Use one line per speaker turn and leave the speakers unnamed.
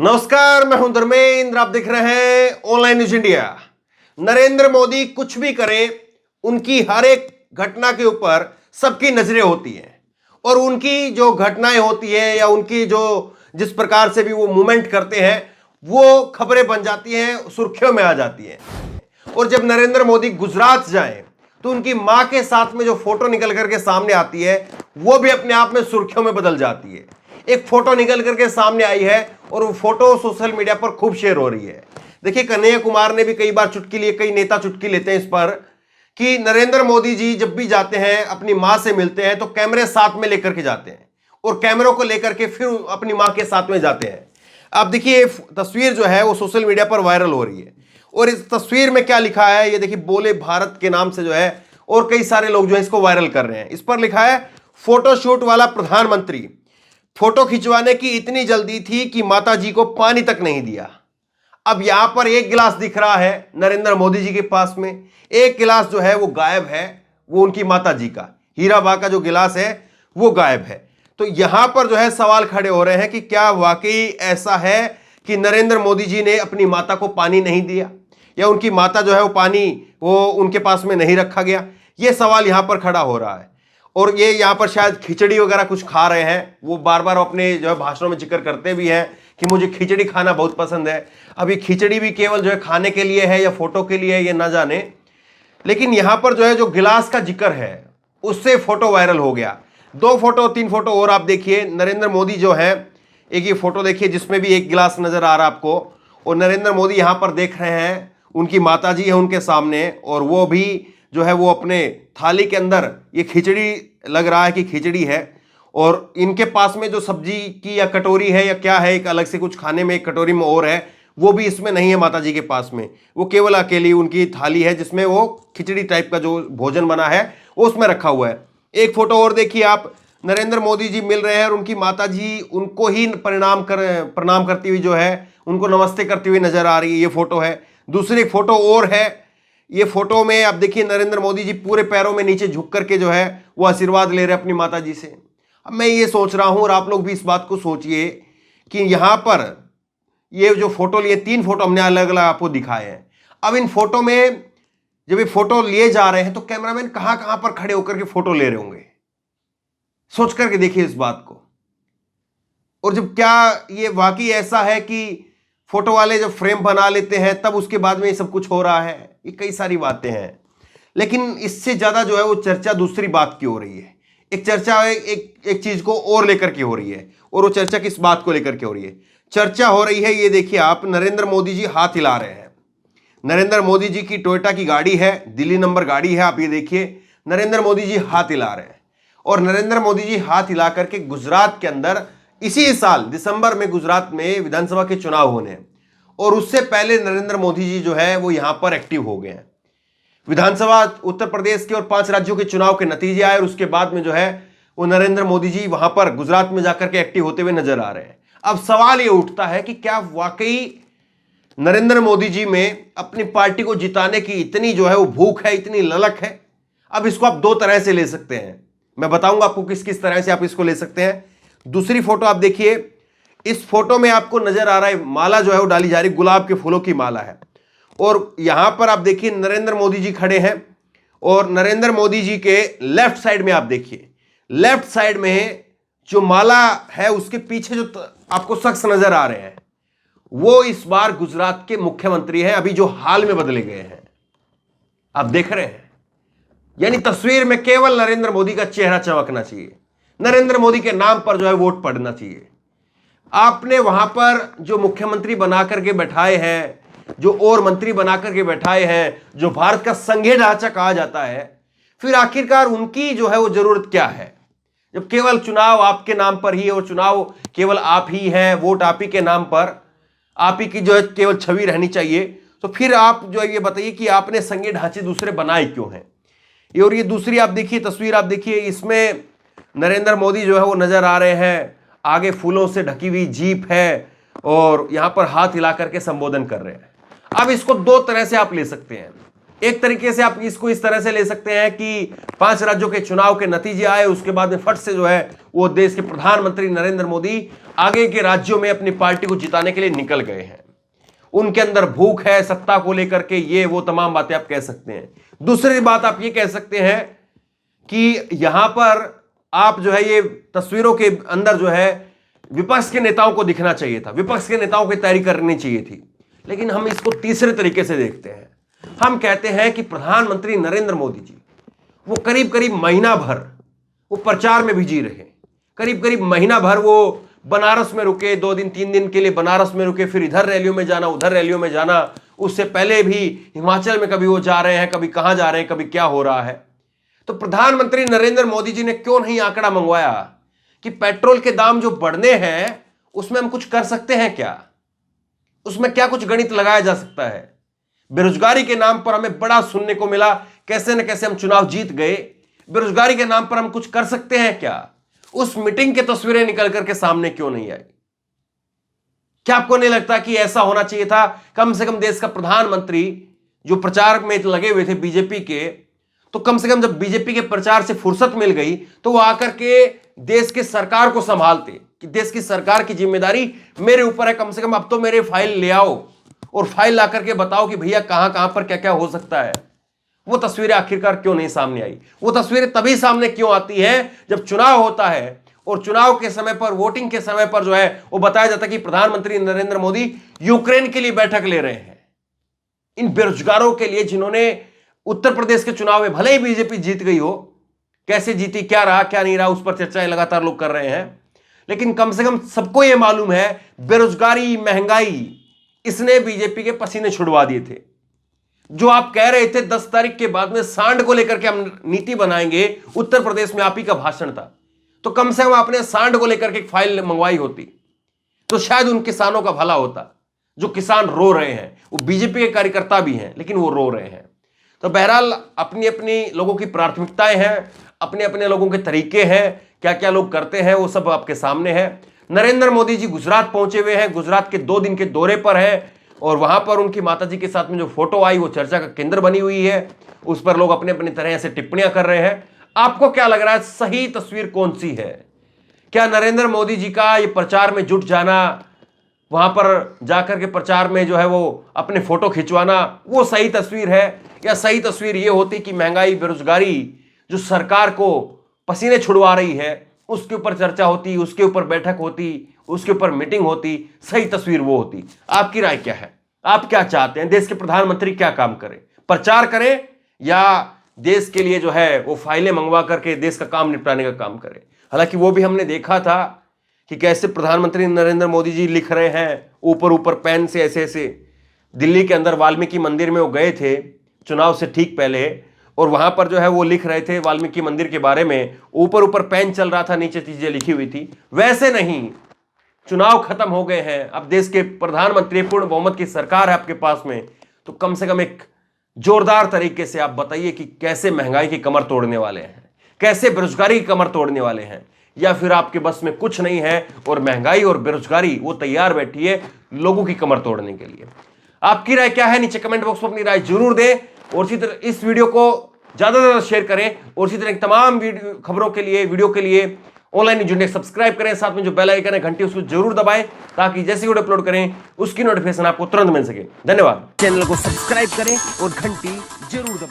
नमस्कार, मैं हूं धर्मेंद्र। आप देख रहे हैं online news India. Narendra Modi कुछ भी करें, उनकी हर एक घटना के ऊपर सबकी नजरें होती हैं और उनकी जो घटनाएं होती हैं या उनकी जो जिस प्रकार से भी वो मूवमेंट करते हैं वो खबरें बन जाती हैं, सुर्खियों में आ जाती हैं। और जब नरेंद्र मोदी गुजरात जाएं तो उनकी मां के साथ में जो फोटो निकल करके सामने आती है वो भी अपने आप में सुर्खियों में बदल जाती है। एक फोटो निकल करके सामने आई है और वो फोटो सोशल मीडिया पर खूब शेयर हो रही है। देखिए, कन्हैया कुमार ने भी कई बार चुटकी ली, कई नेता चुटकी लेते हैं इस पर कि नरेंद्र मोदी जी जब भी जाते हैं अपनी मां से मिलते हैं तो कैमरे साथ में लेकर के जाते हैं और कैमरों को लेकर के फिर अपनी मां के साथ में जाते हैं। अब देखिए, तस्वीर जो है वो सोशल मीडिया पर वायरल हो रही है और इस तस्वीर में क्या लिखा है ये देखिए, बोले भारत के नाम से जो है और कई सारे लोग जो है इसको वायरल कर रहे हैं। इस पर लिखा है, फोटोशूट वाला प्रधानमंत्री, फोटो खिंचवाने की इतनी जल्दी थी कि माता जी को पानी तक नहीं दिया। अब यहां पर एक गिलास दिख रहा है नरेंद्र मोदी जी के पास में, एक गिलास जो है वो गायब है, वो उनकी माता जी का हीराबा का जो गिलास है वो गायब है। तो यहां पर जो है सवाल खड़े हो रहे हैं कि क्या वाकई ऐसा है कि नरेंद्र मोदी जी ने अपनी माता को पानी नहीं दिया या उनकी माता जो है वो पानी वो उनके पास में नहीं रखा गया। ये सवाल यहां पर खड़ा हो रहा है और ये यहाँ पर शायद खिचड़ी वगैरह कुछ खा रहे हैं। वो बार बार अपने जो है भाषणों में जिक्र करते भी हैं कि मुझे खिचड़ी खाना बहुत पसंद है। अब ये खिचड़ी भी केवल जो है खाने के लिए है या फोटो के लिए है ये ना जाने, लेकिन यहाँ पर जो है जो गिलास का जिक्र है उससे फोटो वायरल हो गया। 2 फोटो 3 फोटो और आप देखिए। नरेंद्र मोदी जो है, एक ये फोटो देखिए जिसमें भी एक गिलास नजर आ रहा है आपको और नरेंद्र मोदी यहाँ पर देख रहे हैं, उनकी माता जी है उनके सामने और वो भी जो है वो अपने थाली के अंदर ये खिचड़ी लग रहा है कि खिचड़ी है और इनके पास में जो सब्जी की या कटोरी है या क्या है, एक अलग से कुछ खाने में एक कटोरी में और है, वो भी इसमें नहीं है माता जी के पास में। वो केवल अकेली उनकी थाली है जिसमें वो खिचड़ी टाइप का जो भोजन बना है वो उसमें रखा हुआ है। एक फोटो और देखिए आप, नरेंद्र मोदी जी मिल रहे हैं और उनकी माता जी उनको ही प्रणाम करती हुई जो है उनको नमस्ते करती हुई नजर आ रही है। ये फोटो है। दूसरी फोटो और है, ये फोटो में आप देखिए नरेंद्र मोदी जी पूरे पैरों में नीचे झुक करके जो है वो आशीर्वाद ले रहे हैं अपनी माता जी से। अब मैं ये सोच रहा हूं और आप लोग भी इस बात को सोचिए कि यहां पर ये जो फोटो लिए, 3 फोटो हमने अलग अलग आपको दिखाए हैं। अब इन फोटो में जब ये फोटो लिए जा रहे हैं तो कैमरामैन कहां कहां पर खड़े होकर के फोटो ले रहे होंगे, सोच करके देखिए इस बात को। और जब क्या ये वाकई ऐसा है कि फोटो वाले जब फ्रेम बना लेते हैं तब उसके बाद में ये सब कुछ हो रहा है, ये कई सारी बातें हैं। लेकिन इससे ज्यादा जो है वो चर्चा दूसरी बात की हो रही है। एक चर्चा एक चीज को और लेकर के हो रही है और वो चर्चा किस बात को लेकर के हो रही है? चर्चा हो रही है, ये देखिए आप, नरेंद्र मोदी जी हाथ हिला रहे हैं। नरेंद्र मोदी जी की टोयोटा की गाड़ी है, दिल्ली नंबर गाड़ी है, आप ये देखिए नरेंद्र मोदी जी हाथ हिला रहे हैं और नरेंद्र मोदी जी हाथ हिला करके गुजरात के अंदर इसी साल दिसंबर में गुजरात में विधानसभा के चुनाव होने हैं और उससे पहले नरेंद्र मोदी जी जो है वो यहां पर एक्टिव हो गए हैं। विधानसभा उत्तर प्रदेश के और 5 राज्यों के चुनाव के नतीजे आए और उसके बाद में जो है वो नरेंद्र मोदी जी वहां पर गुजरात में जाकर के एक्टिव होते हुए नजर आ रहे हैं। अब सवाल ये उठता है कि क्या वाकई नरेंद्र मोदी जी में अपनी पार्टी को जिताने की इतनी जो है वो भूख है, इतनी ललक है? अब इसको आप 2 तरह से ले सकते हैं, मैं बताऊंगा आपको किस किस तरह से आप इसको ले सकते हैं। दूसरी फोटो आप देखिए, इस फोटो में आपको नजर आ रहा है माला जो है वो डाली जा रही, गुलाब के फूलों की माला है और यहां पर आप देखिए नरेंद्र मोदी जी खड़े हैं और नरेंद्र मोदी जी के लेफ्ट साइड में आप देखिए, लेफ्ट साइड में जो माला है उसके पीछे जो आपको शख्स नजर आ रहे हैं वो इस बार गुजरात के मुख्यमंत्री हैं, अभी जो हाल में बदले गए हैं, आप देख रहे हैं। यानी तस्वीर में केवल नरेंद्र मोदी का चेहरा चमकना चाहिए, नरेंद्र मोदी के नाम पर जो है वोट पड़ना चाहिए। आपने वहां पर जो मुख्यमंत्री बना करके बैठाए हैं, जो और मंत्री बना करके बैठाए हैं, जो भारत का संघीय ढांचा कहा जाता है, फिर आखिरकार उनकी जो है वो जरूरत क्या है? जब केवल चुनाव आपके नाम पर ही और चुनाव केवल आप ही हैं, वोट आप ही के नाम पर, आप ही की जो है केवल छवि रहनी चाहिए, तो फिर आप जो है ये बताइए कि आपने संघीय ढांचे दूसरे बनाए क्यों हैं? और ये दूसरी आप देखिए तस्वीर, आप देखिए इसमें नरेंद्र मोदी जो है वो नजर आ रहे हैं, आगे फूलों से ढकी हुई जीप है और यहां पर हाथ हिला करके संबोधन कर रहे हैं। अब इसको 2 तरह से आप ले सकते हैं। एक तरीके से आप इसको इस तरह से ले सकते हैं कि 5 राज्यों के चुनाव के नतीजे आए, उसके बाद में फट से जो है वो देश के प्रधानमंत्री नरेंद्र मोदी आगे के राज्यों में अपनी पार्टी को जिताने के लिए निकल गए हैं। उनके अंदर भूख है सत्ता को लेकर के, ये वो तमाम बातें आप कह सकते हैं। दूसरी बात आप ये कह सकते हैं कि यहां पर आप जो है ये तस्वीरों के अंदर जो है विपक्ष के नेताओं को दिखना चाहिए था, विपक्ष के नेताओं की तैयारी करनी चाहिए थी। लेकिन हम इसको तीसरे तरीके से देखते हैं। हम कहते हैं कि प्रधानमंत्री नरेंद्र मोदी जी वो करीब करीब महीना भर वो प्रचार में बिजी रहे, करीब करीब महीना भर वो बनारस में रुके, 2 दिन 3 दिन के लिए बनारस में रुके, फिर इधर रैलियों में जाना उधर रैलियों में जाना, उससे पहले भी हिमाचल में कभी वो जा रहे हैं, कभी कहां जा रहे हैं, कभी क्या हो रहा है। तो प्रधानमंत्री नरेंद्र मोदी जी ने क्यों नहीं आंकड़ा मंगवाया कि पेट्रोल के दाम जो बढ़ने हैं उसमें हम कुछ कर सकते हैं क्या, उसमें क्या कुछ गणित लगाया जा सकता है। बेरोजगारी के नाम पर हमें बड़ा सुनने को मिला, कैसे न कैसे हम चुनाव जीत गए, बेरोजगारी के नाम पर हम कुछ कर सकते हैं क्या। उस मीटिंग की तस्वीरें निकल करके सामने क्यों नहीं आई। क्या आपको नहीं लगता कि ऐसा होना चाहिए था? कम से कम देश का प्रधानमंत्री जो प्रचार में लगे हुए थे बीजेपी के, तो कम से कम जब बीजेपी के प्रचार से फुर्सत मिल गई तो वो आकर के देश की सरकार को संभालते कि देश की सरकार की जिम्मेदारी मेरे ऊपर है, कम से कम अब तो मेरे फाइल ले आओ और फाइल ला करके बताओ कि भैया कहां कहां पर क्या क्या हो सकता है। वो तस्वीरें आखिरकार क्यों नहीं सामने आई? वो तस्वीरें तभी सामने क्यों आती हैं जब चुनाव होता है और चुनाव के समय पर, वोटिंग के समय पर जो है वो बताया जाता है कि प्रधानमंत्री नरेंद्र मोदी यूक्रेन के लिए बैठक ले रहे हैं। इन बेरोजगारों के लिए जिन्होंने उत्तर प्रदेश के चुनाव में भले ही बीजेपी जीत गई हो, कैसे जीती, क्या रहा क्या नहीं रहा, उस पर चर्चाएं लगातार लोग कर रहे हैं, लेकिन कम से कम सबको यह मालूम है बेरोजगारी, महंगाई, इसने बीजेपी के पसीने छुड़वा दिए थे। जो आप कह रहे थे 10 तारीख के बाद में सांड को लेकर के हम नीति बनाएंगे, उत्तर प्रदेश में आप ही का भाषण था, तो कम से कम आपने सांड को लेकर के एक फाइल मंगवाई होती तो शायद उन किसानों का भला होता। जो किसान रो रहे हैं, वो बीजेपी के कार्यकर्ता भी हैं लेकिन वो रो रहे हैं। तो बहरहाल अपनी अपनी लोगों की प्राथमिकताएं हैं, अपने अपने लोगों के तरीके हैं, क्या क्या लोग करते हैं वो सब आपके सामने है। नरेंद्र मोदी जी गुजरात पहुंचे हुए हैं, गुजरात के 2 दिन के दौरे पर है और वहां पर उनकी माताजी के साथ में जो फोटो आई वो चर्चा का केंद्र बनी हुई है। उस पर लोग अपने अपनी तरह से टिप्पणियां कर रहे हैं। आपको क्या लग रहा है, सही तस्वीर कौन सी है? क्या नरेंद्र मोदी जी का ये प्रचार में जुट जाना, वहां पर जाकर के प्रचार में जो है वो अपने फोटो खिंचवाना, वो सही तस्वीर है? या सही तस्वीर ये होती कि महंगाई, बेरोजगारी जो सरकार को पसीने छुड़वा रही है उसके ऊपर चर्चा होती, उसके ऊपर बैठक होती, उसके ऊपर मीटिंग होती, सही तस्वीर वो होती? आपकी राय क्या है? आप क्या चाहते हैं देश के प्रधानमंत्री क्या काम करें? प्रचार करें या देश के लिए जो है वो फाइलें मंगवा करके देश का काम निपटाने का काम करें? हालांकि वो भी हमने देखा था कि कैसे प्रधानमंत्री नरेंद्र मोदी जी लिख रहे हैं ऊपर ऊपर पेन से, ऐसे ऐसे। दिल्ली के अंदर वाल्मीकि मंदिर में वो गए थे चुनाव से ठीक पहले और वहां पर जो है वो लिख रहे थे वाल्मीकि मंदिर के बारे में, ऊपर ऊपर पेन चल रहा था, नीचे चीजें लिखी हुई थी। वैसे नहीं, चुनाव खत्म हो गए हैं, अब देश के प्रधानमंत्री, पूर्ण बहुमत की सरकार है आपके पास में, तो कम से कम एक जोरदार तरीके से आप बताइए कि कैसे महंगाई की कमर तोड़ने वाले हैं, कैसे बेरोजगारी की कमर तोड़ने वाले हैं, या फिर आपके बस में कुछ नहीं है और महंगाई और बेरोजगारी वो तैयार बैठी है लोगों की कमर तोड़ने के लिए। आपकी राय क्या है? नीचे कमेंट बॉक्स में अपनी राय जरूर दें और इसी तरह इस वीडियो को ज्यादा से ज्यादा शेयर करें और इसी तरह तमाम खबरों के लिए, वीडियो के लिए ऑनलाइन न्यूज़ इंडिया सब्सक्राइब करें, साथ में जो बेल आइकन है घंटी उसको जरूर दबाएं ताकि जैसे वीडियो अपलोड करें उसकी नोटिफिकेशन आपको तुरंत मिल सके। धन्यवाद। चैनल को सब्सक्राइब करें और घंटी जरूर दबाएं।